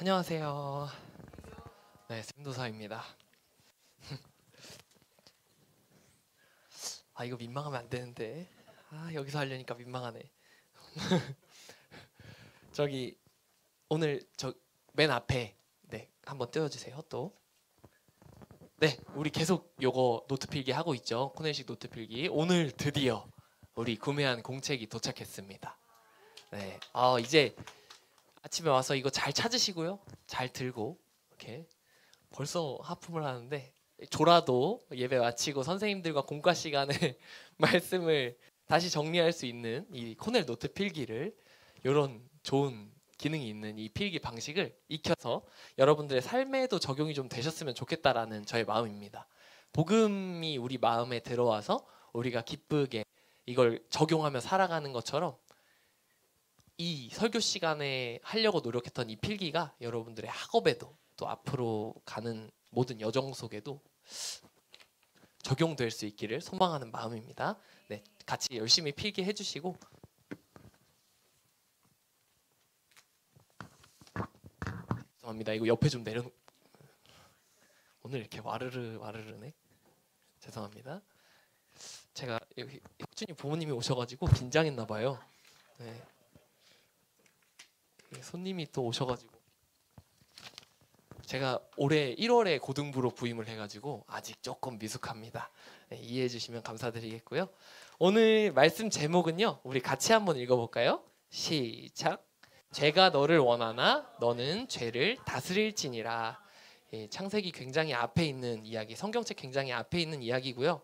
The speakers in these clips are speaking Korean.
안녕하세요. 네, 샘도사입니다. 아, 이거 민망하면 안 되는데. 아, 여기서 하려니까 민망하네. 저기 오늘 저 맨 앞에 네, 한번 띄워주세요. 또. 네, 우리 계속 요거 노트 필기 하고 있죠. 코넬식 노트 필기. 오늘 드디어 우리 구매한 공책이 도착했습니다. 네, 이제 아침에 와서 이거 잘 찾으시고요. 잘 들고 이렇게 벌써 하품을 하는데 졸아도 예배 마치고 선생님들과 공과 시간에 말씀을 다시 정리할 수 있는 이 코넬 노트 필기를 이런 좋은 기능이 있는 이 필기 방식을 익혀서 여러분들의 삶에도 적용이 좀 되셨으면 좋겠다라는 저의 마음입니다. 복음이 우리 마음에 들어와서 우리가 기쁘게 이걸 적용하며 살아가는 것처럼 이 설교 시간에 하려고 노력했던 이 필기가 여러분들의 학업에도 또 앞으로 가는 모든 여정 속에도 적용될 수 있기를 소망하는 마음입니다. 네, 같이 열심히 필기해 주시고 죄송합니다. 이거 옆에 좀 내려 오늘 이렇게 와르르네. 죄송합니다. 제가 여기 혁준이 부모님이 오셔가지고 긴장했나 봐요. 네. 손님이 또 오셔가지고 제가 올해 1월에 고등부로 부임을 해가지고 아직 조금 미숙합니다. 네, 이해해 주시면 감사드리겠고요. 오늘 말씀 제목은요. 우리 같이 한번 읽어볼까요? 시작. 죄가 너를 원하나 너는 죄를 다스릴지니라. 예, 창세기 굉장히 앞에 있는 이야기, 성경책 굉장히 앞에 있는 이야기고요.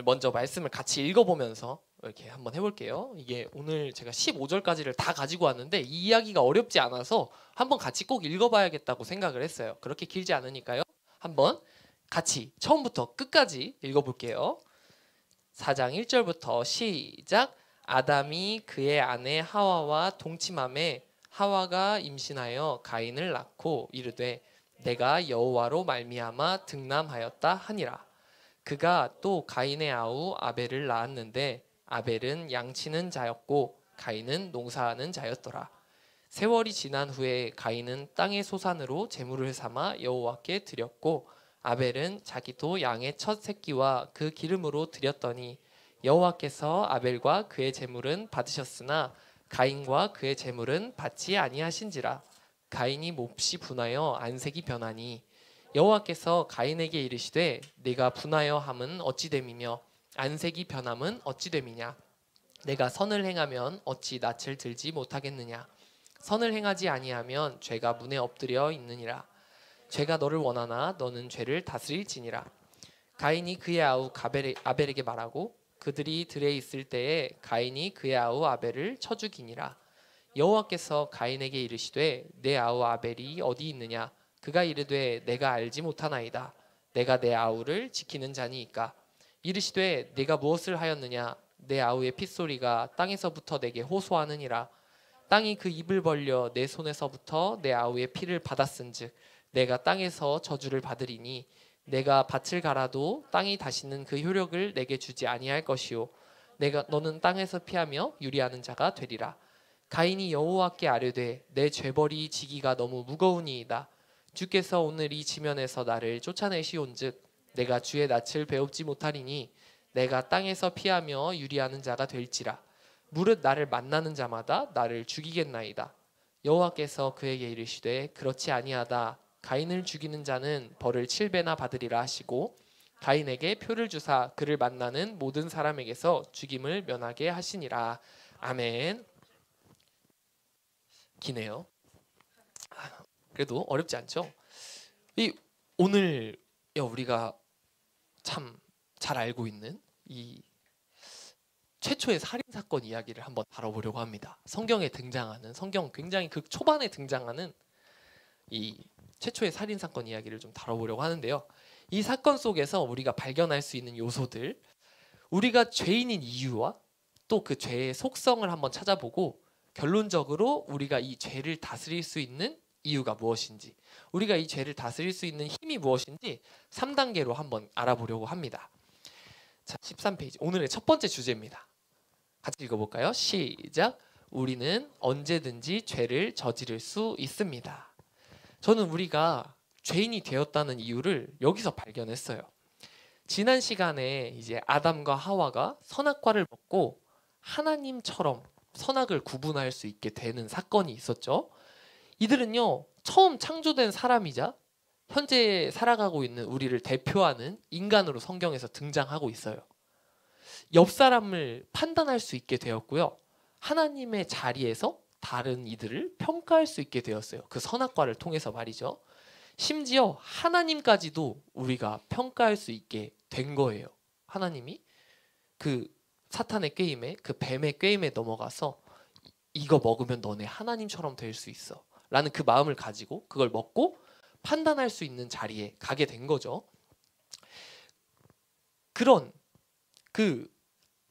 먼저 말씀을 같이 읽어보면서 이렇게 한번 해볼게요. 이게 오늘 제가 15절까지를 다 가지고 왔는데 이 이야기가 어렵지 않아서 한번 같이 꼭 읽어봐야겠다고 생각을 했어요. 그렇게 길지 않으니까요. 한번 같이 처음부터 끝까지 읽어볼게요. 4장 1절부터 시작. 아담이 그의 아내 하와와 동침함에 하와가 임신하여 가인을 낳고 이르되 내가 여호와로 말미암아 등남하였다 하니라. 그가 또 가인의 아우 아벨을 낳았는데 아벨은 양치는 자였고 가인은 농사하는 자였더라. 세월이 지난 후에 가인은 땅의 소산으로 제물을 삼아 여호와께 드렸고 아벨은 자기도 양의 첫 새끼와 그 기름으로 드렸더니 여호와께서 아벨과 그의 제물은 받으셨으나 가인과 그의 제물은 받지 아니하신지라. 가인이 몹시 분하여 안색이 변하니 여호와께서 가인에게 이르시되 네가 분하여 함은 어찌 됨이며 안색이 변함은 어찌 됨이냐. 내가 선을 행하면 어찌 낯을 들지 못하겠느냐. 선을 행하지 아니하면 죄가 문에 엎드려 있느니라. 죄가 너를 원하나 너는 죄를 다스릴지니라. 가인이 그의 아우 아벨에게 말하고 그들이 들에 있을 때에 가인이 그의 아우 아벨을 쳐 죽이니라. 여호와께서 가인에게 이르시되 내 아우 아벨이 어디 있느냐. 그가 이르되 내가 알지 못하나이다. 내가 내 아우를 지키는 자니이까. 이르시되 네가 무엇을 하였느냐. 내 아우의 핏소리가 땅에서부터 내게 호소하느니라. 땅이 그 입을 벌려 내 손에서부터 내 아우의 피를 받았은즉 내가 땅에서 저주를 받으리니 내가 밭을 갈아도 땅이 다시는 그 효력을 내게 주지 아니할 것이요 너는 땅에서 피하며 유리하는 자가 되리라. 가인이 여호와께 아뢰되 내 죄벌이 지기가 너무 무거우니이다. 주께서 오늘 이 지면에서 나를 쫓아내시온즉 내가 주의 낯을 배웁지 못하리니 내가 땅에서 피하며 유리하는 자가 될지라. 무릇 나를 만나는 자마다 나를 죽이겠나이다. 여호와께서 그에게 이르시되 그렇지 아니하다. 가인을 죽이는 자는 벌을 7배나 받으리라 하시고 가인에게 표를 주사 그를 만나는 모든 사람에게서 죽임을 면하게 하시니라. 아멘. 기네요. 그래도 어렵지 않죠? 오늘 우리가 참 잘 알고 있는 이 최초의 살인 사건 이야기를 한번 다뤄보려고 합니다. 성경에 등장하는 성경 굉장히 극 초반에 등장하는 이 최초의 살인 사건 이야기를 좀 다뤄보려고 하는데요. 이 사건 속에서 우리가 발견할 수 있는 요소들, 우리가 죄인인 이유와 또 그 죄의 속성을 한번 찾아보고 결론적으로 우리가 이 죄를 다스릴 수 있는 이유가 무엇인지, 우리가 이 죄를 다스릴 수 있는 힘이 무엇인지 3단계로 한번 알아보려고 합니다. 자, 13페이지. 오늘의 첫 번째 주제입니다. 같이 읽어볼까요? 시작. 우리는 언제든지 죄를 저지를 수 있습니다. 저는 우리가 죄인이 되었다는 이유를 여기서 발견했어요. 지난 시간에 이제 아담과 하와가 선악과를 먹고 하나님처럼 선악을 구분할 수 있게 되는 사건이 있었죠. 이들은요, 처음 창조된 사람이자 현재 살아가고 있는 우리를 대표하는 인간으로 성경에서 등장하고 있어요. 옆 사람을 판단할 수 있게 되었고요. 하나님의 자리에서 다른 이들을 평가할 수 있게 되었어요. 그 선악과를 통해서 말이죠. 심지어 하나님까지도 우리가 평가할 수 있게 된 거예요. 하나님이 그 사탄의 꾀임에, 그 뱀의 꾀임에 넘어가서 이거 먹으면 너네 하나님처럼 될 수 있어 라는 그 마음을 가지고 그걸 먹고 판단할 수 있는 자리에 가게 된 거죠. 그런 그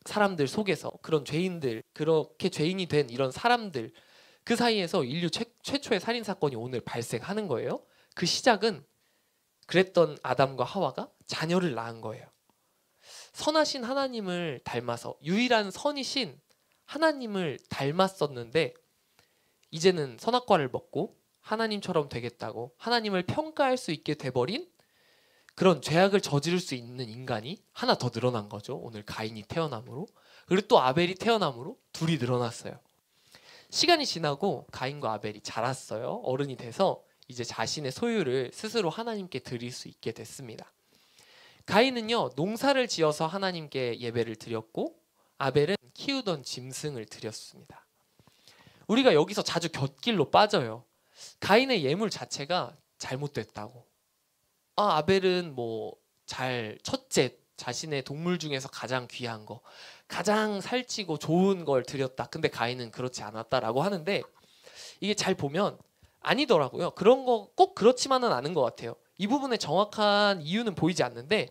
사람들 속에서 그런 죄인들, 그렇게 죄인이 된 이런 사람들 그 사이에서 인류 최초의 살인사건이 오늘 발생하는 거예요. 그 시작은 그랬던 아담과 하와가 자녀를 낳은 거예요. 선하신 하나님을 닮아서 유일한 선이신 하나님을 닮았었는데 이제는 선악과를 먹고 하나님처럼 되겠다고 하나님을 평가할 수 있게 돼버린 그런 죄악을 저지를 수 있는 인간이 하나 더 늘어난 거죠. 오늘 가인이 태어남으로. 그리고 또 아벨이 태어남으로 둘이 늘어났어요. 시간이 지나고 가인과 아벨이 자랐어요. 어른이 돼서 이제 자신의 소유를 스스로 하나님께 드릴 수 있게 됐습니다. 가인은요, 농사를 지어서 하나님께 예배를 드렸고 아벨은 키우던 짐승을 드렸습니다. 우리가 여기서 자주 곁길로 빠져요. 가인의 예물 자체가 잘못됐다고. 아벨은 첫째, 자신의 동물 중에서 가장 귀한 거, 가장 살찌고 좋은 걸 드렸다. 근데 가인은 그렇지 않았다라고 하는데 이게 잘 보면 아니더라고요. 그런 거 꼭 그렇지만은 않은 것 같아요. 이 부분의 정확한 이유는 보이지 않는데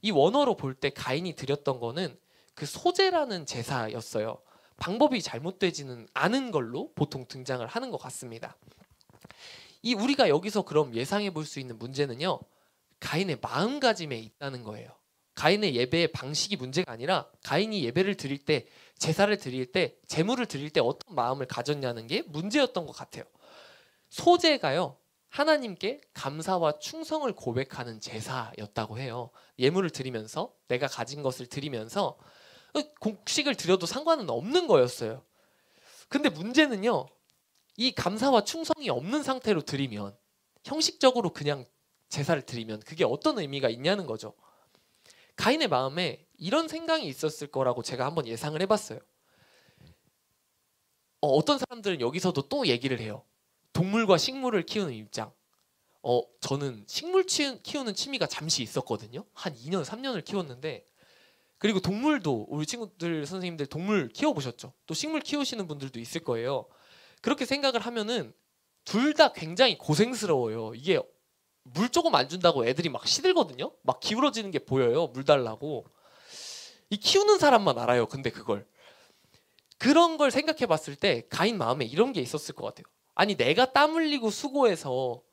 이 원어로 볼 때 가인이 드렸던 거는 그 소제라는 제사였어요. 방법이 잘못되지는 않은 걸로 보통 등장을 하는 것 같습니다. 우리가 여기서 그럼 예상해 볼 수 있는 문제는요, 가인의 마음가짐에 있다는 거예요. 가인의 예배의 방식이 문제가 아니라 가인이 예배를 드릴 때, 제사를 드릴 때, 제물을 드릴 때 어떤 마음을 가졌냐는 게 문제였던 것 같아요. 소제가요, 하나님께 감사와 충성을 고백하는 제사였다고 해요. 예물을 드리면서, 내가 가진 것을 드리면서 곡식을 드려도 상관은 없는 거였어요. 근데 문제는요, 이 감사와 충성이 없는 상태로 드리면, 형식적으로 그냥 제사를 드리면 그게 어떤 의미가 있냐는 거죠. 가인의 마음에 이런 생각이 있었을 거라고 제가 한번 예상을 해봤어요. 어떤 사람들은 여기서도 또 얘기를 해요. 동물과 식물을 키우는 입장. 저는 식물 키우는 취미가 잠시 있었거든요. 한 2년, 3년을 키웠는데, 그리고 동물도 우리 친구들, 선생님들 동물 키워보셨죠? 또 식물 키우시는 분들도 있을 거예요. 그렇게 생각을 하면은 둘 다 굉장히 고생스러워요. 이게 물 조금 안 준다고 애들이 막 시들거든요. 막 기울어지는 게 보여요. 물 달라고. 이 키우는 사람만 알아요. 근데 그런 걸 생각해 봤을 때 가인 마음에 이런 게 있었을 것 같아요. 아니, 내가 땀 흘리고 수고해서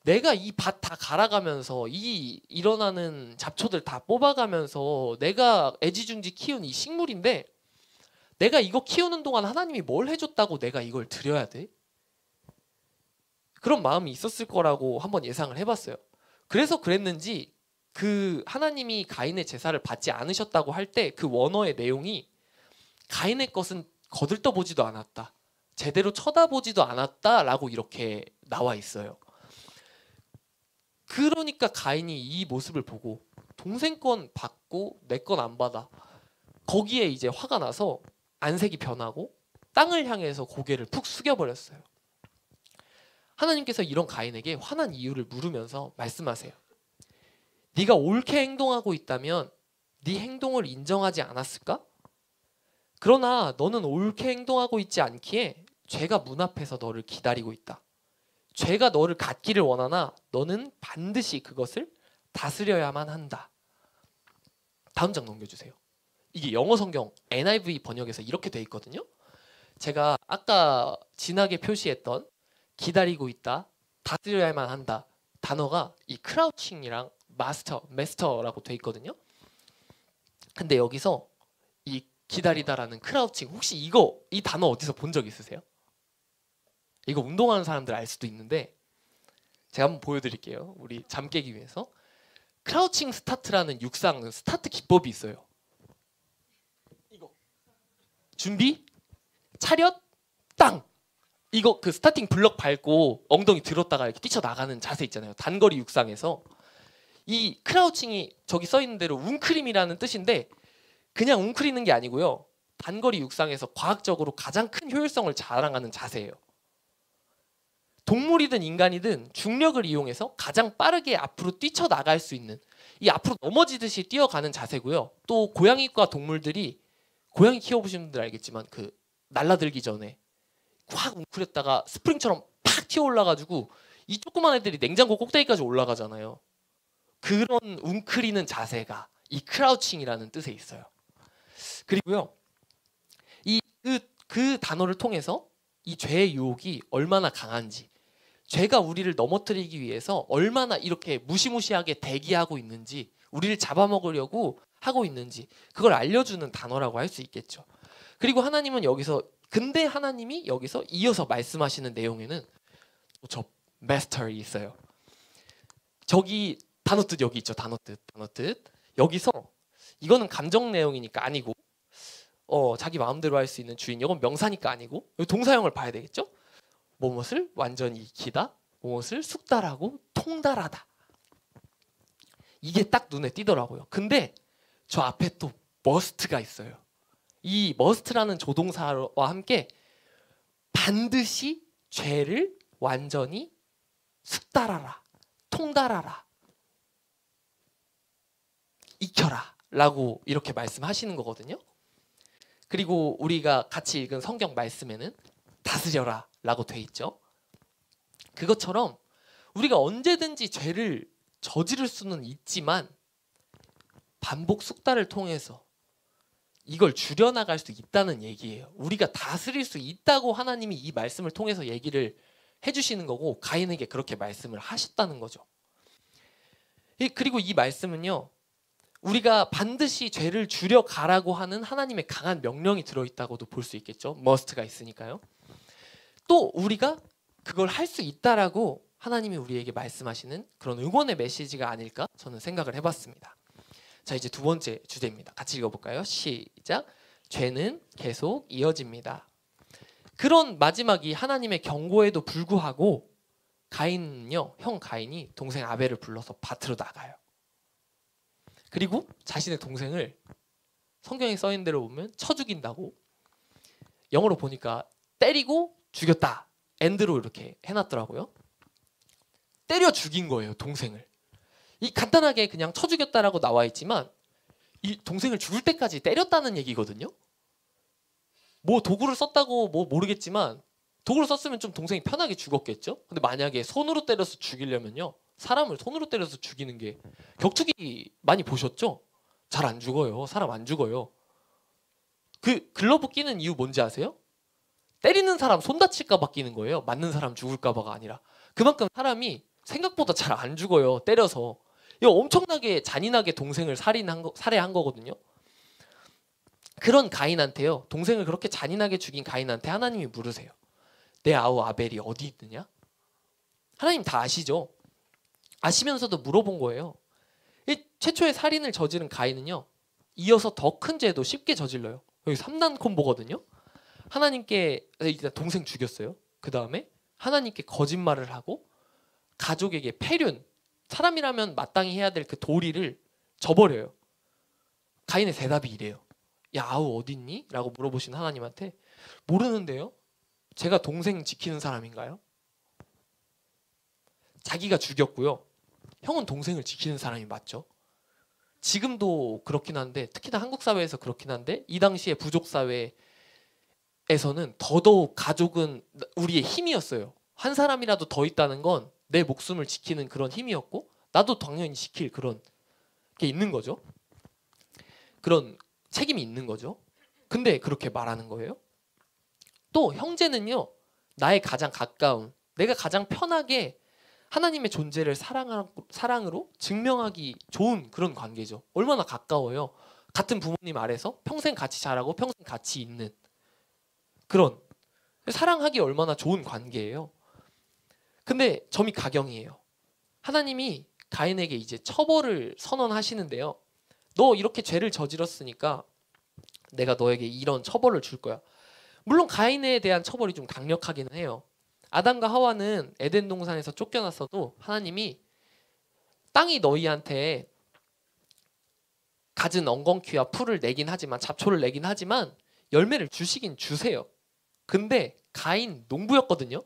내가 이 밭 다 갈아가면서 이 일어나는 잡초들 다 뽑아가면서 내가 애지중지 키운 이 식물인데 내가 이거 키우는 동안 하나님이 뭘 해줬다고 내가 이걸 드려야 돼? 그런 마음이 있었을 거라고 한번 예상을 해봤어요. 그래서 그랬는지 그 하나님이 가인의 제사를 받지 않으셨다고 할 때 그 원어의 내용이 가인의 것은 거들떠보지도 않았다, 제대로 쳐다보지도 않았다라고 이렇게 나와 있어요. 그러니까 가인이 이 모습을 보고 동생 건 받고 내 건 안 받아. 거기에 이제 화가 나서 안색이 변하고 땅을 향해서 고개를 푹 숙여버렸어요. 하나님께서 이런 가인에게 화난 이유를 물으면서 말씀하세요. 네가 옳게 행동하고 있다면 네 행동을 인정하지 않았을까? 그러나 너는 옳게 행동하고 있지 않기에 죄가 문 앞에서 너를 기다리고 있다. 죄가 너를 갖기를 원하나 너는 반드시 그것을 다스려야만 한다. 다음 장 넘겨주세요. 이게 영어 성경 NIV 번역에서 이렇게 돼 있거든요. 제가 아까 진하게 표시했던 기다리고 있다, 다스려야만 한다 단어가 이 크라우칭이랑 마스터라고 돼 있거든요. 근데 여기서 이 기다리다라는 크라우칭, 혹시 이 단어 어디서 본 적 있으세요? 이거 운동하는 사람들 알 수도 있는데 제가 한번 보여드릴게요. 우리 잠 깨기 위해서. 크라우칭 스타트라는 육상 스타트 기법이 있어요. 이거 준비, 차렷, 땅. 이거 그 스타팅 블럭 밟고 엉덩이 들었다가 이렇게 뛰쳐나가는 자세 있잖아요. 단거리 육상에서. 이 크라우칭이 저기 써 있는 대로 웅크림이라는 뜻인데 그냥 웅크리는 게 아니고요. 단거리 육상에서 과학적으로 가장 큰 효율성을 자랑하는 자세예요. 동물이든 인간이든 중력을 이용해서 가장 빠르게 앞으로 뛰쳐나갈 수 있는, 이 앞으로 넘어지듯이 뛰어가는 자세고요. 또 고양이과 동물들이, 고양이 키워보신 분들 알겠지만 그 날라들기 전에 확 웅크렸다가 스프링처럼 팍 튀어 올라가지고 이 조그만 애들이 냉장고 꼭대기까지 올라가잖아요. 그런 웅크리는 자세가 이 크라우칭이라는 뜻에 있어요. 그리고요, 그 단어를 통해서 이 죄의 유혹이 얼마나 강한지, 죄가 우리를 넘어뜨리기 위해서 얼마나 이렇게 무시무시하게 대기하고 있는지, 우리를 잡아먹으려고 하고 있는지 그걸 알려주는 단어라고 할 수 있겠죠. 그리고 하나님이 여기서 이어서 말씀하시는 내용에는 저 master이 있어요. 저기 단어 뜻 여기 있죠. 단어 뜻. 여기서 이거는 감정 내용이니까 아니고 자기 마음대로 할 수 있는 주인, 이건 명사니까 아니고 동사형을 봐야 되겠죠. 무엇을 완전히 익히다, 무엇을 숙달하고 통달하다. 이게 딱 눈에 띄더라고요. 근데 저 앞에 또 must가 있어요. 이 must라는 조동사와 함께 반드시 죄를 완전히 숙달하라, 통달하라, 익혀라 라고 이렇게 말씀하시는 거거든요. 그리고 우리가 같이 읽은 성경 말씀에는 다스려라 라고 돼 있죠. 그것처럼 우리가 언제든지 죄를 저지를 수는 있지만 반복 숙달을 통해서 이걸 줄여나갈 수 있다는 얘기예요. 우리가 다스릴 수 있다고 하나님이 이 말씀을 통해서 얘기를 해주시는 거고, 가인에게 그렇게 말씀을 하셨다는 거죠. 그리고 이 말씀은요, 우리가 반드시 죄를 줄여가라고 하는 하나님의 강한 명령이 들어있다고도 볼 수 있겠죠. must가 있으니까요. 또 우리가 그걸 할 수 있다라고 하나님이 우리에게 말씀하시는 그런 응원의 메시지가 아닐까 저는 생각을 해봤습니다. 자, 이제 두 번째 주제입니다. 같이 읽어볼까요? 시작. 죄는 계속 이어집니다. 그런 마지막이 하나님의 경고에도 불구하고 형 가인이 동생 아벨을 불러서 밭으로 나가요. 그리고 자신의 동생을 성경에 써 있는 대로 보면 쳐 죽인다고, 영어로 보니까 때리고 죽였다, 엔드로 이렇게 해놨더라고요. 때려 죽인 거예요, 동생을. 이 간단하게 그냥 쳐 죽였다라고 나와 있지만 이 동생을 죽을 때까지 때렸다는 얘기거든요. 뭐 도구를 썼다고 뭐 모르겠지만 도구를 썼으면 좀 동생이 편하게 죽었겠죠. 근데 만약에 손으로 때려서 죽이려면요, 사람을 손으로 때려서 죽이는 게, 격투기 많이 보셨죠? 잘 안 죽어요. 사람 안 죽어요. 그 글러브 끼는 이유 뭔지 아세요? 때리는 사람 손 다칠까 봐 끼는 거예요. 맞는 사람 죽을까 봐가 아니라. 그만큼 사람이 생각보다 잘 안 죽어요, 때려서. 이거 엄청나게 잔인하게 동생을 살해한 거거든요. 그런 가인한테요, 동생을 그렇게 잔인하게 죽인 가인한테 하나님이 물으세요. 내 아우 아벨이 어디 있느냐? 하나님 다 아시죠? 아시면서도 물어본 거예요. 이 최초의 살인을 저지른 가인은요, 이어서 더 큰 죄도 쉽게 저질러요. 여기 3단 콤보거든요. 하나님께 일단 동생 죽였어요. 그 다음에 하나님께 거짓말을 하고 가족에게 패륜, 사람이라면 마땅히 해야 될 그 도리를 저버려요. 가인의 대답이 이래요. 야, 아우 어디 있니? 라고 물어보신 하나님한테, 모르는데요? 제가 동생 지키는 사람인가요? 자기가 죽였고요, 형은 동생을 지키는 사람이 맞죠. 지금도 그렇긴 한데, 특히나 한국 사회에서 그렇긴 한데, 이 당시에 부족 사회에서는 더더욱 가족은 우리의 힘이었어요. 한 사람이라도 더 있다는 건 내 목숨을 지키는 그런 힘이었고, 나도 당연히 지킬 그런 게 있는 거죠. 그런 책임이 있는 거죠. 근데 그렇게 말하는 거예요. 또 형제는요, 나의 가장 가까운, 내가 가장 편하게 하나님의 존재를 사랑으로 증명하기 좋은 그런 관계죠. 얼마나 가까워요. 같은 부모님 아래서 평생 같이 자라고 평생 같이 있는 그런 사랑하기 얼마나 좋은 관계예요. 근데 점이 가경이에요. 하나님이 가인에게 이제 처벌을 선언하시는데요. 너 이렇게 죄를 저질렀으니까 내가 너에게 이런 처벌을 줄 거야. 물론 가인에 대한 처벌이 좀 강력하기는 해요. 아담과 하와는 에덴 동산에서 쫓겨났어도 하나님이 땅이 너희한테 갖은 엉겅퀴와 풀을 내긴 하지만 잡초를 내긴 하지만 열매를 주시긴 주세요. 근데 가인 농부였거든요.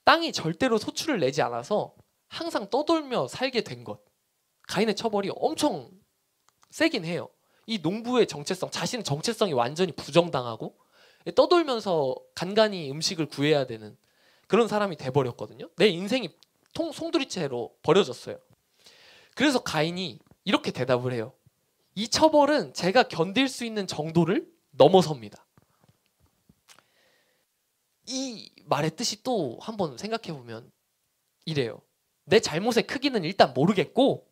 땅이 절대로 소출을 내지 않아서 항상 떠돌며 살게 된 것. 가인의 처벌이 엄청 세긴 해요. 이 농부의 정체성, 자신의 정체성이 완전히 부정당하고 떠돌면서 간간히 음식을 구해야 되는 그런 사람이 돼버렸거든요. 내 인생이 송두리째로 버려졌어요. 그래서 가인이 이렇게 대답을 해요. 이 처벌은 제가 견딜 수 있는 정도를 넘어섭니다. 이 말의 뜻이 또 한번 생각해보면 이래요. 내 잘못의 크기는 일단 모르겠고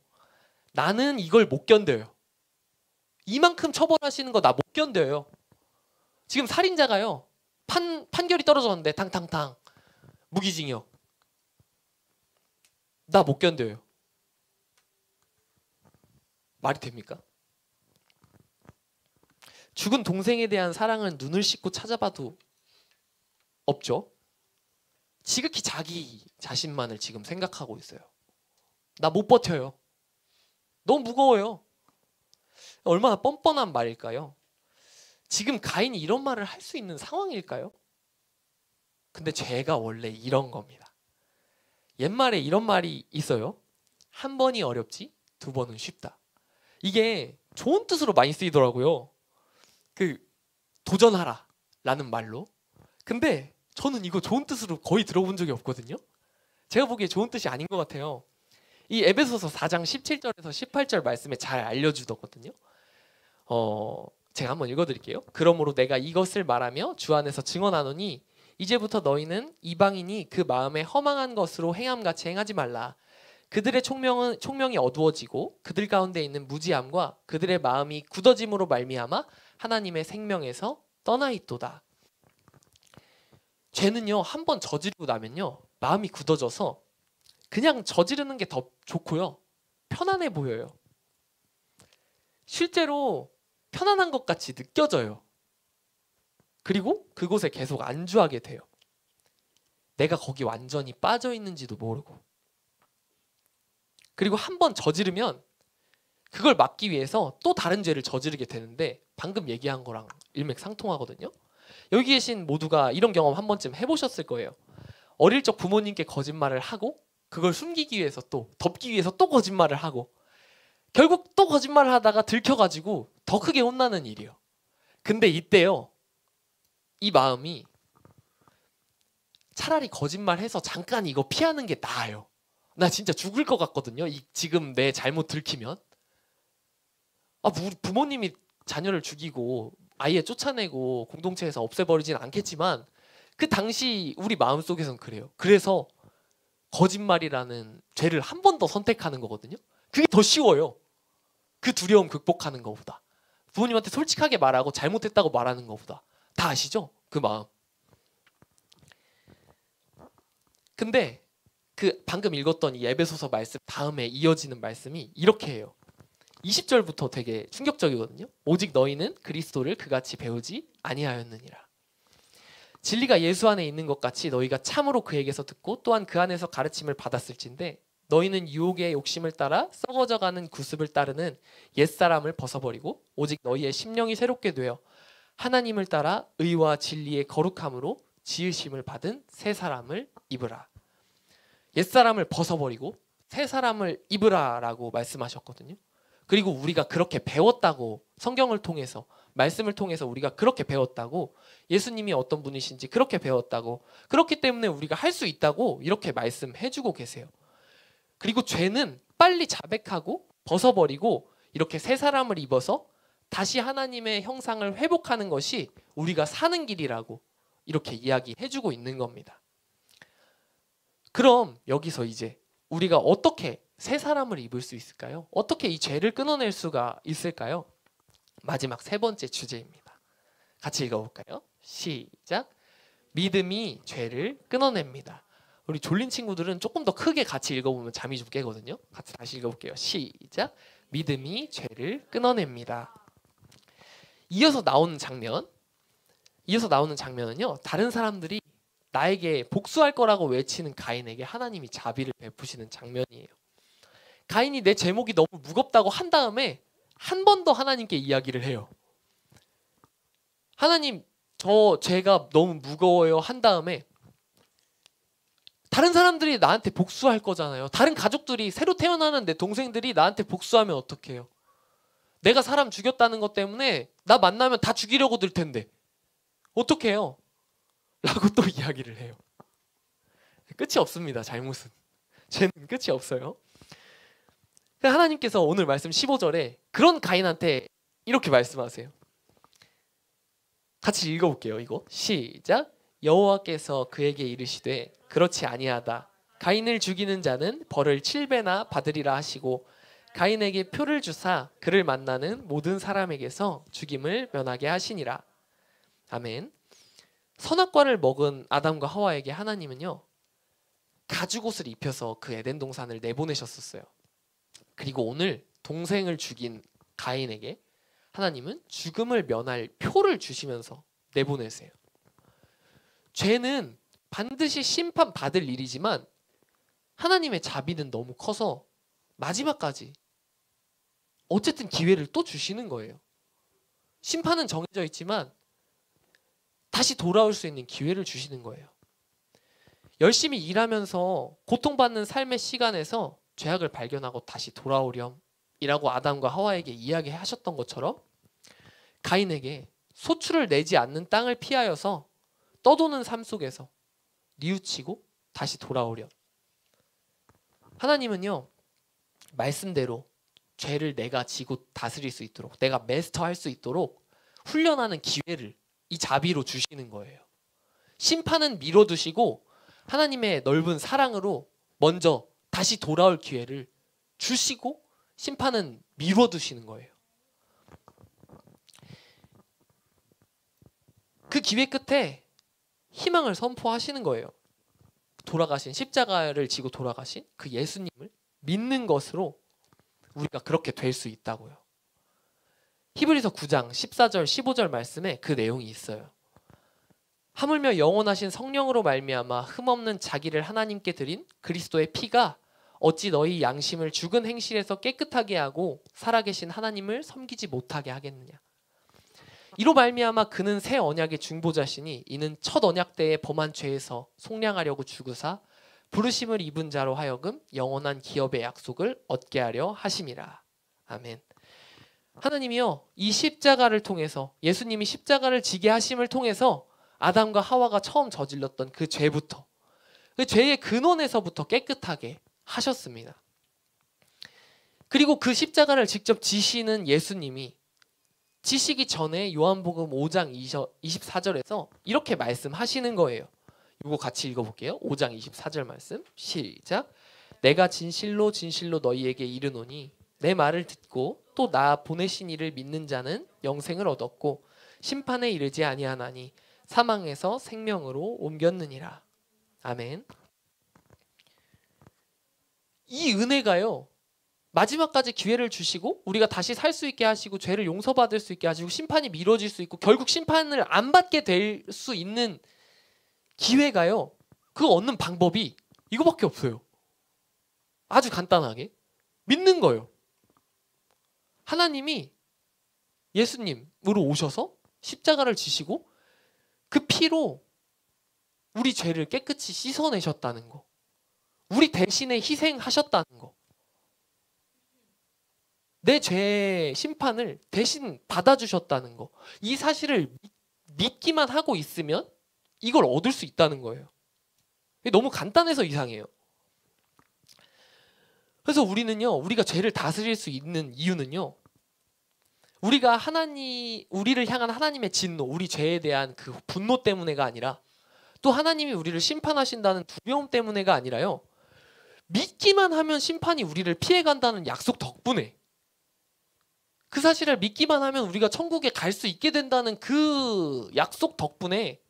나는 이걸 못 견뎌요. 이만큼 처벌하시는 거 나 못 견뎌요. 지금 살인자가요. 판결이 떨어졌는데 탕탕탕 무기징역. 나 못 견뎌요. 말이 됩니까? 죽은 동생에 대한 사랑은 눈을 씻고 찾아봐도 없죠. 지극히 자기 자신만을 지금 생각하고 있어요. 나 못 버텨요. 너무 무거워요. 얼마나 뻔뻔한 말일까요? 지금 가인이 이런 말을 할 수 있는 상황일까요? 근데 죄가 원래 이런 겁니다. 옛말에 이런 말이 있어요. 한 번이 어렵지 두 번은 쉽다. 이게 좋은 뜻으로 많이 쓰이더라고요. 도전하라 라는 말로. 근데 저는 이거 좋은 뜻으로 거의 들어본 적이 없거든요. 제가 보기에 좋은 뜻이 아닌 것 같아요. 이 에베소서 4장 17절에서 18절 말씀에 잘 알려주더거든요. 제가 한번 읽어드릴게요. 그러므로 내가 이것을 말하며 주 안에서 증언하노니 이제부터 너희는 이방인이 그 마음에 허망한 것으로 행함같이 행하지 말라. 그들의 총명이 어두워지고 그들 가운데 있는 무지함과 그들의 마음이 굳어짐으로 말미암아 하나님의 생명에서 떠나 있도다. 죄는요, 한번 저지르고 나면요 마음이 굳어져서 그냥 저지르는 게 더 좋고요, 편안해 보여요. 실제로 편안한 것 같이 느껴져요. 그리고 그곳에 계속 안주하게 돼요. 내가 거기 완전히 빠져 있는지도 모르고. 그리고 한번 저지르면 그걸 막기 위해서 또 다른 죄를 저지르게 되는데, 방금 얘기한 거랑 일맥상통하거든요. 여기 계신 모두가 이런 경험 한 번쯤 해보셨을 거예요. 어릴 적 부모님께 거짓말을 하고 그걸 숨기기 위해서 또 덮기 위해서 또 거짓말을 하고 결국 또 거짓말을 하다가 들켜가지고 더 크게 혼나는 일이에요. 근데 이때요, 이 마음이 차라리 거짓말해서 잠깐 이거 피하는 게 나아요. 나 진짜 죽을 것 같거든요. 지금 내 잘못 들키면. 우리 부모님이 자녀를 죽이고 아예 쫓아내고 공동체에서 없애버리진 않겠지만 그 당시 우리 마음속에선 그래요. 그래서 거짓말이라는 죄를 한 번 더 선택하는 거거든요. 그게 더 쉬워요. 그 두려움 극복하는 것보다. 부모님한테 솔직하게 말하고 잘못했다고 말하는 것보다. 다 아시죠? 그 마음. 근데 그 방금 읽었던 이 에베소서 말씀 다음에 이어지는 말씀이 이렇게 해요. 20절부터 되게 충격적이거든요. 오직 너희는 그리스도를 그같이 배우지 아니하였느니라. 진리가 예수 안에 있는 것 같이 너희가 참으로 그에게서 듣고 또한 그 안에서 가르침을 받았을진데 너희는 유혹의 욕심을 따라 썩어져가는 구습을 따르는 옛사람을 벗어버리고 오직 너희의 심령이 새롭게 되어 하나님을 따라 의와 진리의 거룩함으로 지으심을 받은 새 사람을 입으라. 옛사람을 벗어버리고 새 사람을 입으라라고 말씀하셨거든요. 그리고 우리가 그렇게 배웠다고, 성경을 통해서, 말씀을 통해서 우리가 그렇게 배웠다고, 예수님이 어떤 분이신지 그렇게 배웠다고, 그렇기 때문에 우리가 할 수 있다고 이렇게 말씀해주고 계세요. 그리고 죄는 빨리 자백하고 벗어버리고 이렇게 새 사람을 입어서 다시 하나님의 형상을 회복하는 것이 우리가 사는 길이라고 이렇게 이야기해주고 있는 겁니다. 그럼 여기서 이제 우리가 어떻게 새 사람을 입을 수 있을까요? 어떻게 이 죄를 끊어낼 수가 있을까요? 마지막 세 번째 주제입니다. 같이 읽어볼까요? 시작. 믿음이 죄를 끊어냅니다. 우리 졸린 친구들은 조금 더 크게 같이 읽어보면 잠이 좀 깨거든요. 같이 다시 읽어볼게요. 시작. 믿음이 죄를 끊어냅니다. 이어서 나오는 장면은요. 다른 사람들이 나에게 복수할 거라고 외치는 가인에게 하나님이 자비를 베푸시는 장면이에요. 가인이 내 제목이 너무 무겁다고 한 다음에 한 번 더 하나님께 이야기를 해요. 하나님, 저 죄가 너무 무거워요 한 다음에 다른 사람들이 나한테 복수할 거잖아요. 다른 가족들이, 새로 태어나는 내 동생들이 나한테 복수하면 어떡해요? 내가 사람 죽였다는 것 때문에 나 만나면 다 죽이려고 들 텐데 어떡해요? 라고 또 이야기를 해요. 끝이 없습니다. 잘못은. 죄는 끝이 없어요. 하나님께서 오늘 말씀 15절에 그런 가인한테 이렇게 말씀하세요. 같이 읽어볼게요. 이거 시작. 여호와께서 그에게 이르시되 그렇지 아니하다. 가인을 죽이는 자는 벌을 7배나 받으리라 하시고 가인에게 표를 주사 그를 만나는 모든 사람에게서 죽임을 면하게 하시니라. 아멘. 선악과를 먹은 아담과 하와에게 하나님은요, 가죽옷을 입혀서 그 에덴 동산을 내보내셨었어요. 그리고 오늘 동생을 죽인 가인에게 하나님은 죽음을 면할 표를 주시면서 내보내세요. 죄는 반드시 심판받을 일이지만 하나님의 자비는 너무 커서 마지막까지 어쨌든 기회를 또 주시는 거예요. 심판은 정해져 있지만 다시 돌아올 수 있는 기회를 주시는 거예요. 열심히 일하면서 고통받는 삶의 시간에서 죄악을 발견하고 다시 돌아오렴이라고 아담과 하와에게 이야기하셨던 것처럼 가인에게 소출을 내지 않는 땅을 피하여서 떠도는 삶 속에서 뉘우치고 다시 돌아오렴. 하나님은요, 말씀대로 죄를 내가 지고 다스릴 수 있도록, 내가 메스터할 수 있도록 훈련하는 기회를 이 자비로 주시는 거예요. 심판은 미뤄두시고 하나님의 넓은 사랑으로 먼저 다시 돌아올 기회를 주시고 심판은 미뤄두시는 거예요. 그 기회 끝에 희망을 선포하시는 거예요. 돌아가신, 십자가를 지고 돌아가신 그 예수님을 믿는 것으로 우리가 그렇게 될 수 있다고요. 히브리서 9장 14절 15절 말씀에 그 내용이 있어요. 하물며 영원하신 성령으로 말미암아 흠없는 자기를 하나님께 드린 그리스도의 피가 어찌 너희 양심을 죽은 행실에서 깨끗하게 하고 살아계신 하나님을 섬기지 못하게 하겠느냐. 이로 말미암아 그는 새 언약의 중보자시니 이는 첫 언약 때의 범한 죄에서 속량하려고 죽으사 부르심을 입은 자로 하여금 영원한 기업의 약속을 얻게 하려 하심이라. 아멘. 하나님이요, 이 십자가를 통해서, 예수님이 십자가를 지게 하심을 통해서 아담과 하와가 처음 저질렀던 그 죄부터, 그 죄의 근원에서부터 깨끗하게 하셨습니다. 그리고 그 십자가를 직접 지시는 예수님이 지시기 전에 요한복음 5장 24절에서 이렇게 말씀하시는 거예요. 이거 같이 읽어볼게요. 5장 24절 말씀 시작. 내가 진실로 진실로 너희에게 이르노니 내 말을 듣고 또 나 보내신 이를 믿는 자는 영생을 얻었고 심판에 이르지 아니하나니 사망에서 생명으로 옮겼느니라. 아멘. 이 은혜가요, 마지막까지 기회를 주시고 우리가 다시 살 수 있게 하시고 죄를 용서받을 수 있게 하시고 심판이 미뤄질 수 있고 결국 심판을 안 받게 될 수 있는 기회가요, 그거 얻는 방법이 이거밖에 없어요. 아주 간단하게 믿는 거예요. 하나님이 예수님으로 오셔서 십자가를 지시고 그 피로 우리 죄를 깨끗이 씻어내셨다는 거, 우리 대신에 희생하셨다는 거, 내 죄의 심판을 대신 받아주셨다는 거, 이 사실을 믿기만 하고 있으면 이걸 얻을 수 있다는 거예요. 너무 간단해서 이상해요. 그래서 우리가 죄를 다스릴 수 있는 이유는요, 우리를 향한 하나님의 진노, 우리 죄에 대한 그 분노 때문에가 아니라, 또 하나님이 우리를 심판하신다는 두려움 때문에가 아니라요, 믿기만 하면 심판이 우리를 피해간다는 약속 덕분에 그 사실을 믿기만 하면 우리가 천국에 갈 수 있게 된다는 그 약속 덕분에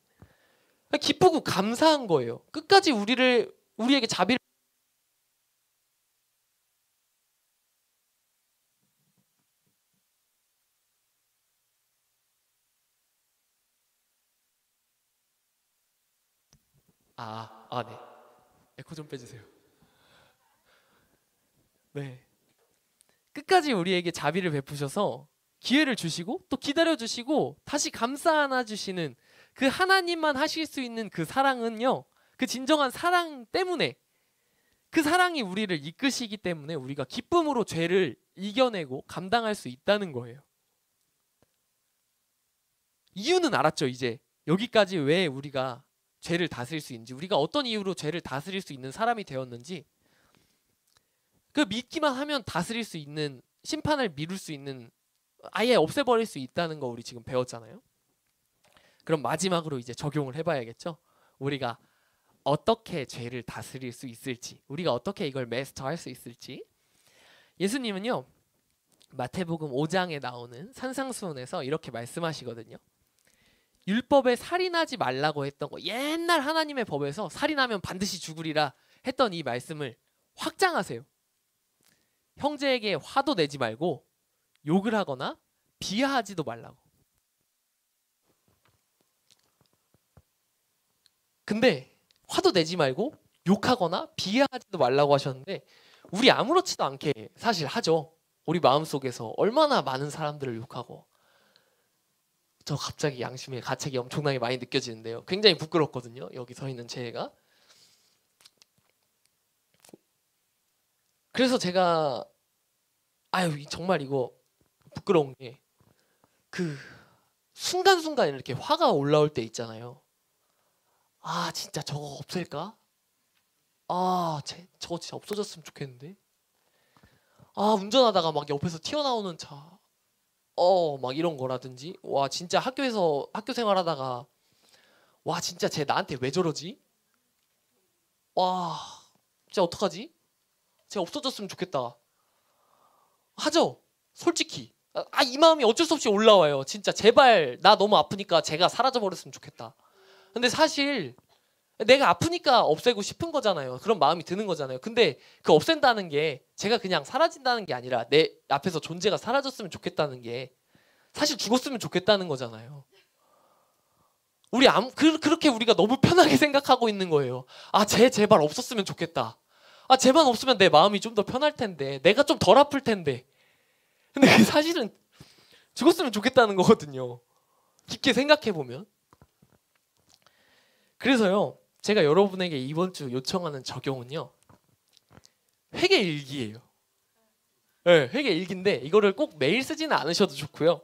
기쁘고 감사한 거예요. 끝까지 우리에게 자비를 네. 에코 좀 빼주세요. 네. 끝까지 우리에게 자비를 베푸셔서 기회를 주시고 또 기다려 주시고 다시 감싸 안아 주시는 그 하나님만 하실 수 있는 그 사랑은요. 그 진정한 사랑 때문에 그 사랑이 우리를 이끄시기 때문에 우리가 기쁨으로 죄를 이겨내고 감당할 수 있다는 거예요. 이유는 알았죠. 이제 여기까지 왜 우리가 죄를 다스릴 수 있는지, 우리가 어떤 이유로 죄를 다스릴 수 있는 사람이 되었는지, 그 믿기만 하면 다스릴 수 있는, 심판을 미룰 수 있는, 아예 없애버릴 수 있다는 거 우리 지금 배웠잖아요. 그럼 마지막으로 이제 적용을 해봐야겠죠. 우리가 어떻게 죄를 다스릴 수 있을지, 우리가 어떻게 이걸 마스터할 수 있을지. 예수님은요, 마태복음 5장에 나오는 산상수훈에서 이렇게 말씀하시거든요. 율법에 살인하지 말라고 했던 거, 옛날 하나님의 법에서 살인하면 반드시 죽으리라 했던 이 말씀을 확장하세요. 형제에게 화도 내지 말고 욕을 하거나 비하하지도 말라고. 근데 화도 내지 말고 욕하거나 비하하지도 말라고 하셨는데, 우리 아무렇지도 않게 사실 하죠. 우리 마음속에서 얼마나 많은 사람들을 욕하고. 저 갑자기 양심의 가책이 엄청나게 많이 느껴지는데요. 굉장히 부끄럽거든요. 여기 서 있는 제가. 그래서 제가 정말 이거 부끄러운 게, 그 순간순간 이렇게 화가 올라올 때 있잖아요. 진짜 저거 없앨까? 저거 진짜 없어졌으면 좋겠는데. 운전하다가 막 옆에서 튀어나오는 차, 막 이런 거라든지, 와 진짜 학교 생활하다가 와 진짜 쟤 나한테 왜 저러지? 와 진짜 어떡하지? 쟤 없어졌으면 좋겠다 하죠. 솔직히 이 마음이 어쩔 수 없이 올라와요. 진짜 제발 나 너무 아프니까 쟤가 사라져 버렸으면 좋겠다. 근데 사실 내가 아프니까 없애고 싶은 거잖아요. 그런 마음이 드는 거잖아요. 근데 그 없앤다는 게 제가 그냥 사라진다는 게 아니라 내 앞에서 존재가 사라졌으면 좋겠다는 게, 사실 죽었으면 좋겠다는 거잖아요. 그렇게 우리가 너무 편하게 생각하고 있는 거예요. 쟤 제발 없었으면 좋겠다. 쟤만 없으면 내 마음이 좀 더 편할 텐데, 내가 좀 덜 아플 텐데. 근데 그 사실은 죽었으면 좋겠다는 거거든요. 깊게 생각해 보면. 그래서요, 제가 여러분에게 이번 주 요청하는 적용은요, 회개 일기예요. 네, 회개 일기인데 이거를 꼭 매일 쓰지는 않으셔도 좋고요.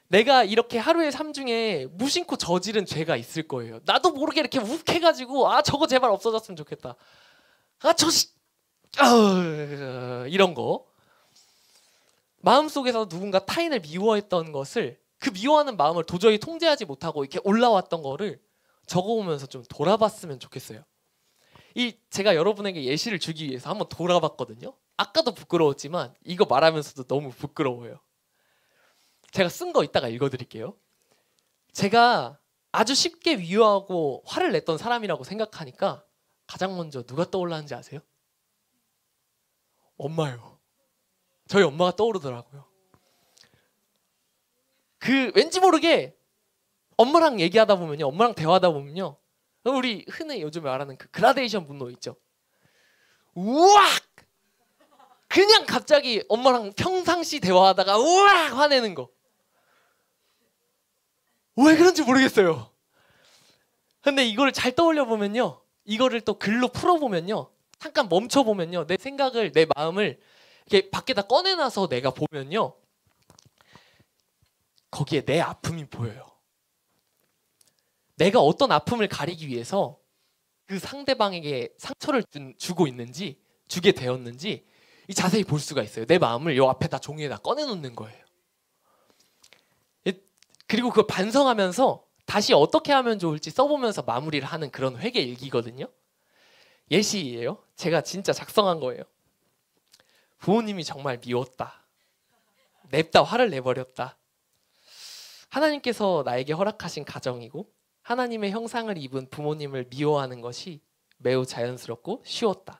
내가 이렇게 하루의 삶 중에 무심코 저지른 죄가 있을 거예요. 나도 모르게 이렇게 욱해가지고 저거 제발 없어졌으면 좋겠다. 이런 거. 마음속에서 누군가 타인을 미워했던 것을, 그 미워하는 마음을 도저히 통제하지 못하고 이렇게 올라왔던 거를 적어보면서 좀 돌아봤으면 좋겠어요. 제가 여러분에게 예시를 주기 위해서 한번 돌아봤거든요. 아까도 부끄러웠지만 이거 말하면서도 너무 부끄러워요. 제가 쓴 거 이따가 읽어드릴게요. 제가 아주 쉽게 미워하고 화를 냈던 사람이라고 생각하니까 가장 먼저 누가 떠올랐는지 아세요? 엄마요. 저희 엄마가 떠오르더라고요. 왠지 모르게 엄마랑 얘기하다 보면요, 엄마랑 대화하다 보면요, 우리 흔히 요즘에 말하는 그 그라데이션 분노 있죠. 우악! 그냥 갑자기 엄마랑 평상시 대화하다가 우악! 화내는 거. 왜 그런지 모르겠어요. 근데 이거를 잘 떠올려 보면요, 이거를 또 글로 풀어보면요, 잠깐 멈춰보면요, 내 생각을, 내 마음을 이렇게 밖에다 꺼내놔서 내가 보면요, 거기에 내 아픔이 보여요. 내가 어떤 아픔을 가리기 위해서 그 상대방에게 상처를 주고 있는지, 주게 되었는지 자세히 볼 수가 있어요. 내 마음을 요 앞에다, 종이에다 꺼내놓는 거예요. 그리고 그걸 반성하면서 다시 어떻게 하면 좋을지 써보면서 마무리를 하는 그런 회개 일기거든요. 예시예요. 제가 진짜 작성한 거예요. 부모님이 정말 미웠다. 냅다 화를 내버렸다. 하나님께서 나에게 허락하신 가정이고 하나님의 형상을 입은 부모님을 미워하는 것이 매우 자연스럽고 쉬웠다.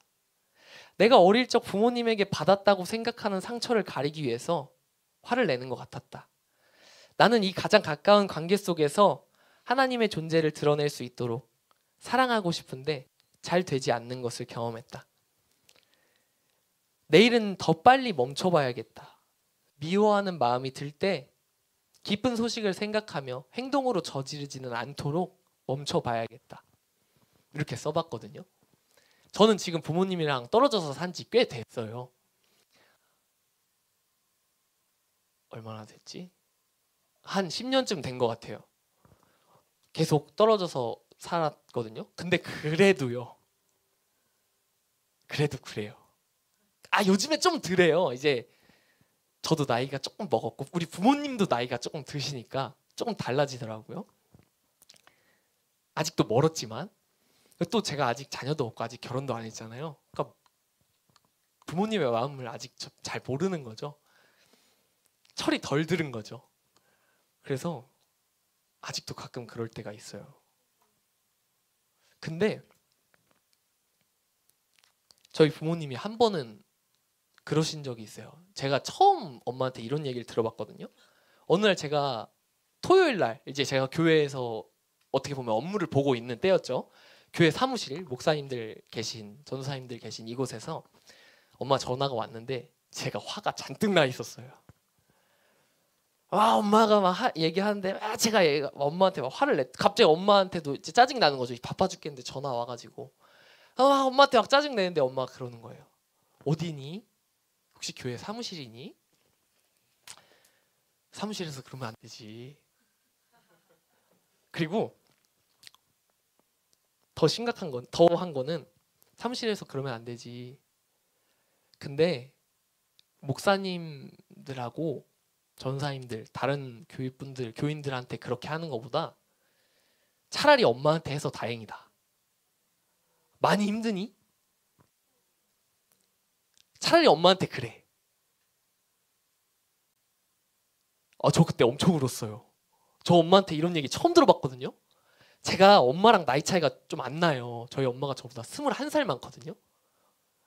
내가 어릴 적 부모님에게 받았다고 생각하는 상처를 가리기 위해서 화를 내는 것 같았다. 나는 이 가장 가까운 관계 속에서 하나님의 존재를 드러낼 수 있도록 사랑하고 싶은데 잘 되지 않는 것을 경험했다. 내일은 더 빨리 멈춰봐야겠다. 미워하는 마음이 들 때 기쁜 소식을 생각하며 행동으로 저지르지는 않도록 멈춰봐야겠다. 이렇게 써봤거든요. 저는 지금 부모님이랑 떨어져서 산 지 꽤 됐어요. 얼마나 됐지? 한 10년쯤 된 것 같아요. 계속 떨어져서 살았거든요. 근데 그래도 그래요. 요즘에 좀 덜해요. 이제 저도 나이가 조금 먹었고 우리 부모님도 나이가 조금 드시니까 조금 달라지더라고요. 아직도 멀었지만 또 제가 아직 자녀도 없고 아직 결혼도 안 했잖아요. 그러니까 부모님의 마음을 아직 잘 모르는 거죠. 철이 덜 들은 거죠. 그래서 아직도 가끔 그럴 때가 있어요. 근데 저희 부모님이 한 번은 그러신 적이 있어요. 제가 처음 엄마한테 이런 얘기를 들어봤거든요. 어느 날 제가 토요일 날 이제 제가 교회에서 어떻게 보면 업무를 보고 있는 때였죠. 교회 사무실 목사님들 계신 전도사님들 계신 이곳에서 엄마 전화가 왔는데 제가 화가 잔뜩 나 있었어요. 엄마가 막 얘기하는데 제가 엄마한테 막 화를 갑자기 엄마한테도 이제 짜증 나는 거죠. 바빠 죽겠는데 전화 와가지고 엄마한테 막 짜증 내는데 엄마가 그러는 거예요. 어디니? 혹시 교회 사무실이니? 사무실에서 그러면 안 되지. 그리고 더한 거는 사무실에서 그러면 안 되지. 근데 목사님들하고 전사님들, 다른 교인들한테 그렇게 하는 것보다 차라리 엄마한테 해서 다행이다. 많이 힘드니? 차라리 엄마한테 그래. 저 그때 엄청 울었어요. 저 엄마한테 이런 얘기 처음 들어봤거든요. 제가 엄마랑 나이 차이가 좀 안 나요. 저희 엄마가 저보다 21살 많거든요.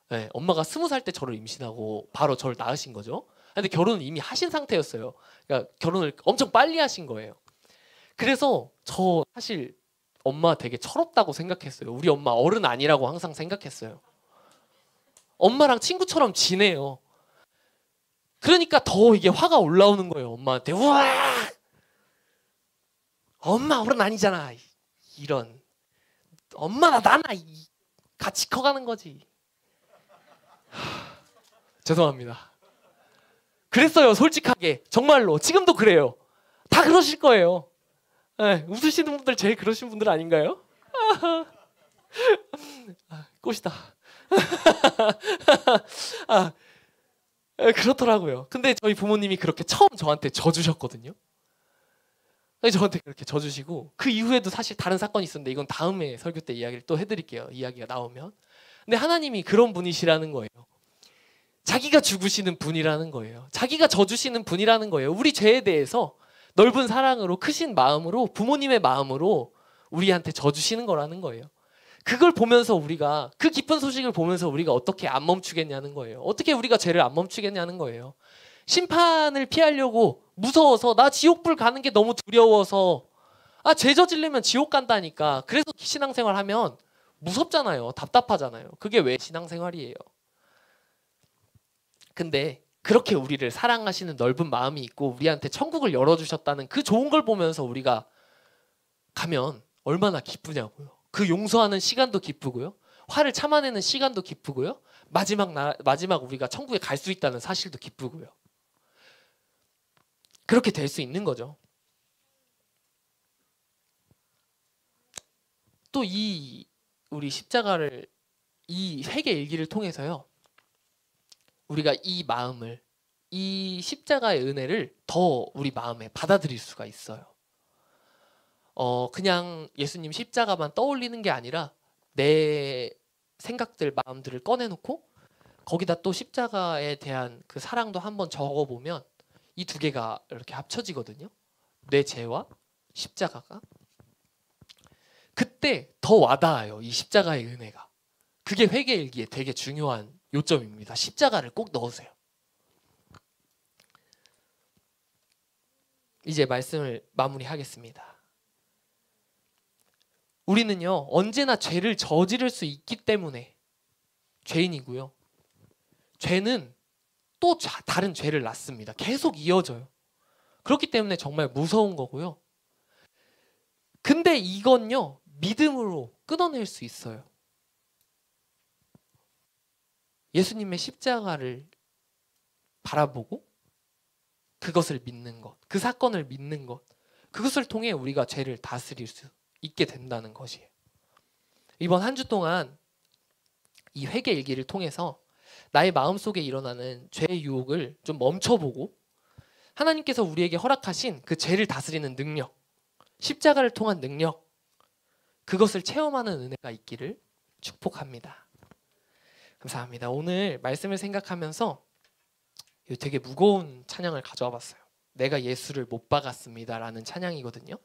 네, 엄마가 20살 때 저를 임신하고 바로 저를 낳으신 거죠. 근데 결혼은 이미 하신 상태였어요. 그러니까 결혼을 엄청 빨리 하신 거예요. 그래서 저 사실 엄마 되게 철없다고 생각했어요. 우리 엄마 어른 아니라고 항상 생각했어요. 엄마랑 친구처럼 지내요. 그러니까 더 이게 화가 올라오는 거예요. 엄마한테. 우와! 엄마 어른 아니잖아. 이런. 엄마나 나나 같이 커가는 거지. 죄송합니다. 그랬어요. 솔직하게. 정말로. 지금도 그래요. 다 그러실 거예요. 네, 웃으시는 분들 제일 그러신 분들 아닌가요? 꽃이다. 그렇더라고요. 근데 저희 부모님이 그렇게 처음 저한테 져주셨거든요. 저한테 그렇게 져주시고 그 이후에도 사실 다른 사건이 있었는데 이건 다음에 설교 때 이야기를 또 해드릴게요. 이야기가 나오면. 근데 하나님이 그런 분이시라는 거예요. 자기가 죽으시는 분이라는 거예요. 자기가 져주시는 분이라는 거예요. 우리 죄에 대해서 넓은 사랑으로 크신 마음으로 부모님의 마음으로 우리한테 져주시는 거라는 거예요. 그걸 보면서 우리가 그 기쁜 소식을 보면서 우리가 어떻게 안 멈추겠냐는 거예요. 어떻게 우리가 죄를 안 멈추겠냐는 거예요. 심판을 피하려고 무서워서 나 지옥불 가는 게 너무 두려워서 죄 저지르면 지옥 간다니까. 그래서 신앙생활 하면 무섭잖아요. 답답하잖아요. 그게 왜 신앙생활이에요. 근데 그렇게 우리를 사랑하시는 넓은 마음이 있고 우리한테 천국을 열어주셨다는 그 좋은 걸 보면서 우리가 가면 얼마나 기쁘냐고요. 그 용서하는 시간도 기쁘고요. 화를 참아내는 시간도 기쁘고요. 마지막 우리가 천국에 갈 수 있다는 사실도 기쁘고요. 그렇게 될 수 있는 거죠. 또 우리 십자가를 이 회개 일기를 통해서요. 우리가 이 마음을 이 십자가의 은혜를 더 우리 마음에 받아들일 수가 있어요. 그냥 예수님 십자가만 떠올리는 게 아니라 내 생각들, 마음들을 꺼내놓고 거기다 또 십자가에 대한 그 사랑도 한번 적어보면 이 두 개가 이렇게 합쳐지거든요. 내 죄와 십자가가. 그때 더 와닿아요. 이 십자가의 은혜가. 그게 회개일기에 되게 중요한 요점입니다. 십자가를 꼭 넣으세요. 이제 말씀을 마무리하겠습니다. 우리는요, 언제나 죄를 저지를 수 있기 때문에 죄인이고요. 죄는 또 다른 죄를 낳습니다. 계속 이어져요. 그렇기 때문에 정말 무서운 거고요. 근데 이건요, 믿음으로 끊어낼 수 있어요. 예수님의 십자가를 바라보고 그것을 믿는 것, 그 사건을 믿는 것, 그것을 통해 우리가 죄를 다스릴 수 있게 된다는 것이에요. 이번 한 주 동안 이 회개 일기를 통해서 나의 마음속에 일어나는 죄의 유혹을 좀 멈춰보고 하나님께서 우리에게 허락하신 그 죄를 다스리는 능력, 십자가를 통한 능력, 그것을 체험하는 은혜가 있기를 축복합니다. 감사합니다. 오늘 말씀을 생각하면서 되게 무거운 찬양을 가져와 봤어요. 내가 예수를 못 박았습니다 라는 찬양이거든요.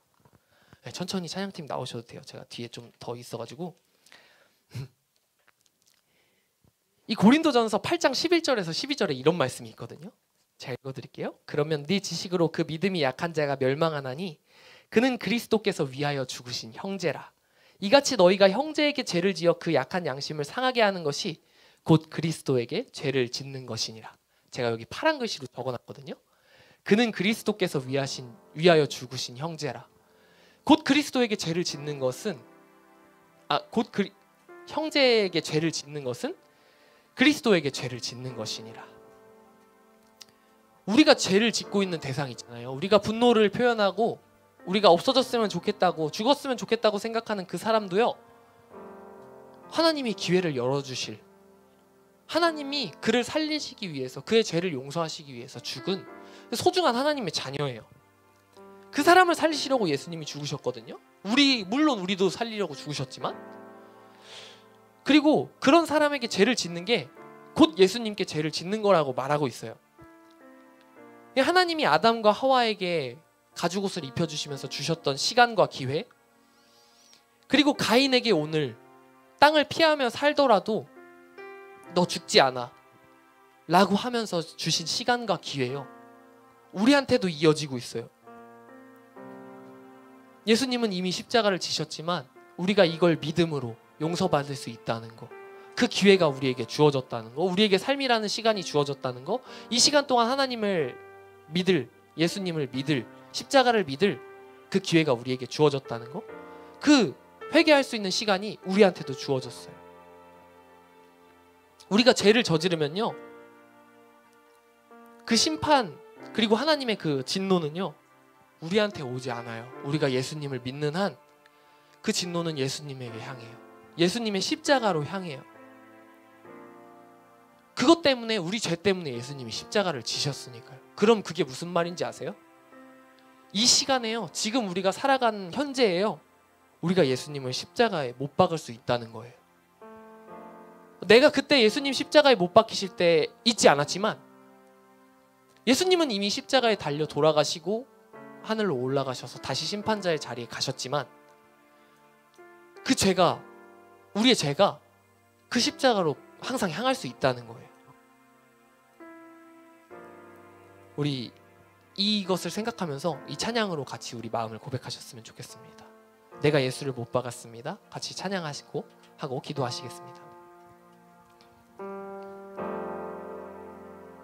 네, 천천히 찬양팀 나오셔도 돼요. 제가 뒤에 좀 더 있어가지고. 이 고린도전서 8장 11절에서 12절에 이런 말씀이 있거든요. 제가 읽어드릴게요. 그러면 네 지식으로 그 믿음이 약한 자가 멸망하나니 그는 그리스도께서 위하여 죽으신 형제라. 이같이 너희가 형제에게 죄를 지어 그 약한 양심을 상하게 하는 것이 곧 그리스도에게 죄를 짓는 것이니라. 제가 여기 파란 글씨로 적어놨거든요. 그는 그리스도께서 위하여 죽으신 형제라. 곧 그리스도에게 죄를 짓는 것은 형제에게 죄를 짓는 것은 그리스도에게 죄를 짓는 것이니라. 우리가 죄를 짓고 있는 대상이 있잖아요. 우리가 분노를 표현하고 우리가 없어졌으면 좋겠다고, 죽었으면 좋겠다고 생각하는 그 사람도요, 하나님이 기회를 열어주실, 하나님이 그를 살리시기 위해서, 그의 죄를 용서하시기 위해서 죽은 소중한 하나님의 자녀예요. 그 사람을 살리시려고 예수님이 죽으셨거든요. 물론 우리도 살리려고 죽으셨지만, 그리고 그런 사람에게 죄를 짓는 게 곧 예수님께 죄를 짓는 거라고 말하고 있어요. 하나님이 아담과 하와에게 가죽옷을 입혀주시면서 주셨던 시간과 기회, 그리고 가인에게 오늘 땅을 피하며 살더라도 너 죽지 않아 라고 하면서 주신 시간과 기회요, 우리한테도 이어지고 있어요. 예수님은 이미 십자가를 지셨지만 우리가 이걸 믿음으로 용서받을 수 있다는 거, 그 기회가 우리에게 주어졌다는 거, 우리에게 삶이라는 시간이 주어졌다는 거, 이 시간 동안 하나님을 믿을, 예수님을 믿을, 십자가를 믿을 그 기회가 우리에게 주어졌다는 거, 그 회개할 수 있는 시간이 우리한테도 주어졌어요. 우리가 죄를 저지르면요, 그 심판 그리고 하나님의 그 진노는요 우리한테 오지 않아요. 우리가 예수님을 믿는 한 그 진노는 예수님에게 향해요. 예수님의 십자가로 향해요. 그것 때문에, 우리 죄 때문에 예수님이 십자가를 지셨으니까요. 그럼 그게 무슨 말인지 아세요? 이 시간에요, 지금 우리가 살아가는 현재에요, 우리가 예수님을 십자가에 못 박을 수 있다는 거예요. 내가 그때 예수님 십자가에 못 박히실 때 잊지 않았지만 예수님은 이미 십자가에 달려 돌아가시고 하늘로 올라가셔서 다시 심판자의 자리에 가셨지만 그 죄가, 우리의 죄가 그 십자가로 항상 향할 수 있다는 거예요. 우리 이것을 생각하면서 이 찬양으로 같이 우리 마음을 고백하셨으면 좋겠습니다. 내가 예수를 못 박았습니다. 같이 찬양하시고 하고 기도하시겠습니다.